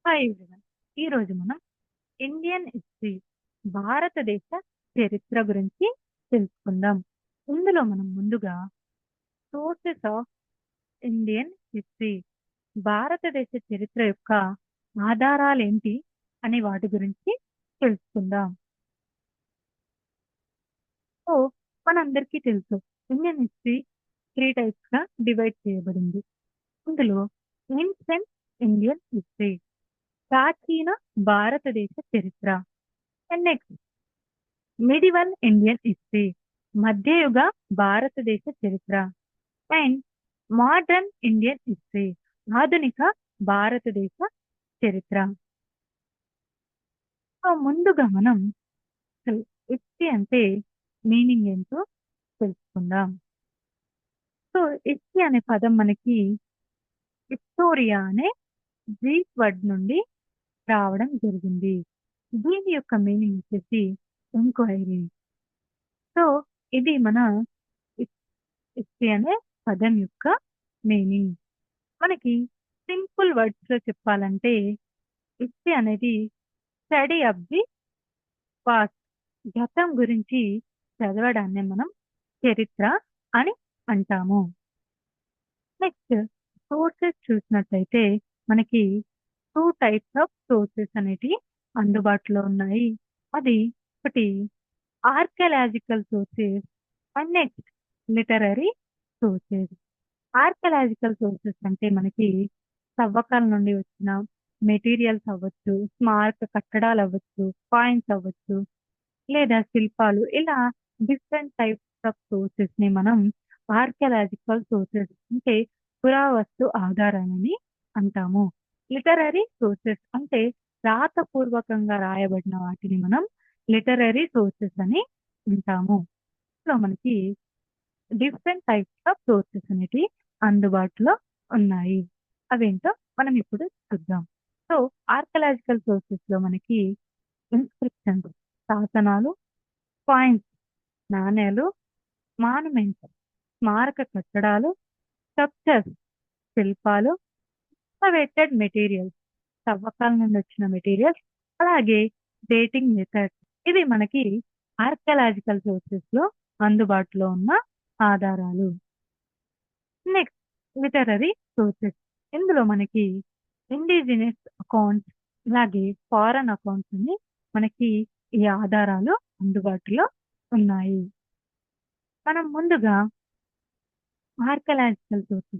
Hi everyone. ఈరోజు మనం Indian history భారతదేశ చరిత్ర గురించి తెలుసుకుందాం. ఇందులో మనం ముందుగా సోర్సెస్ ఆఫ్ ఇండియన్ హిస్టరీ భారతదేశ చరిత్ర యొక్క ఆధారాలేంటి అనే వాటి గురించి తెలుసుకుందాం. సో మనందరికీ తెలుసు ఇండియన్ హిస్టరీ 3 టైప్స్ గా డివైడ్ చేయబడింది. ఇందులో ఏన్షియంట్ ఇండియన్ హిస్టరీ ప్రాచీన భారతదేశ చరిత్ర, and next medieval Indian history మధ్యయుగ భారతదేశ చరిత్ర, అండ్ మోడర్న్ ఇండియన్ హిస్టరీ ఆధునిక భారతదేశ చరిత్ర. సో ముందుగా మనం హిస్టరీ అంటే మీనింగ్ ఏంటో తెలుసుకుందాం. సో హిస్టరీ అనే పదం మనకి హిస్టోరియా అనే గ్రీక్ వర్డ్ నుండి రావడం జరిగింది. దీని యొక్క మీనింగ్ వచ్చేసి ఎంక్వైరీ. సో ఇది మన హిస్టరీ అనే పదం యొక్క మీనింగ్. మనకి సింపుల్ వర్డ్స్ లో చెప్పాలంటే హిస్టరీ అనేది స్టడీ ఆఫ్ ది పాస్ట్, గతం గురించి చదవడాన్ని మనం చరిత్ర అని అంటాము. నెక్స్ట్ సోర్సెస్ చూసినట్లయితే మనకి 2 టైప్స్ ఆఫ్ సోర్సెస్ అనేటివి అందుబాటులో ఉన్నాయి. అది ఒకటి archaeological sources and next literary sources. Archaeological sources అంటే మనకి తవ్వకాల నుండి వచ్చిన మెటీరియల్స్ అవ్వచ్చు, స్మారక కట్టడాలు అవ్వచ్చు, కాయిన్స్ అవ్వచ్చు, లేదా శిల్పాలు, ఇలా డిఫరెంట్ టైప్స్ ఆఫ్ సోర్సెస్ ని మనం ఆర్కియలాజికల్ సోర్సెస్ అంటే పురావస్తు ఆధారాలని అంటాము. లిటరరీ సోర్సెస్ అంటే రాతపూర్వకంగా రాయబడిన వాటిని మనం లిటరరీ సోర్సెస్ అని అంటాము. సో మనకి డిఫరెంట్ టైప్స్ ఆఫ్ సోర్సెస్ అనేటివి అందుబాటులో ఉన్నాయి. అవేంటో మనం ఇప్పుడు చూద్దాం. సో ఆర్కలాజికల్ సోర్సెస్ లో మనకి ఇన్స్క్రిప్షన్స్, శాసనాలు, కాయిన్స్, నాణేలు, మాన్యుమెంట్స్, స్మారక కట్టడాలు, స్ట్రక్చర్స్, శిల్పాలు, ఎక్స్కవేటెడ్ మెటీరియల్స్, తవ్వకాల నుండి వచ్చిన మెటీరియల్స్, అలాగే డేటింగ్ మెథడ్స్, ఇవి మనకి ఆర్కలాజికల్ సోర్సెస్ లో అందుబాటులో ఉన్న ఆధారాలు. Next literary sources. ఇందులో మనకి ఇండిజినస్ అకౌంట్స్, అలాగే ఫారెన్ అకౌంట్స్ అని మనకి ఈ ఆధారాలు అందుబాటులో ఉన్నాయి. మనం ముందుగా ఆర్కలాజికల్ సోర్సెస్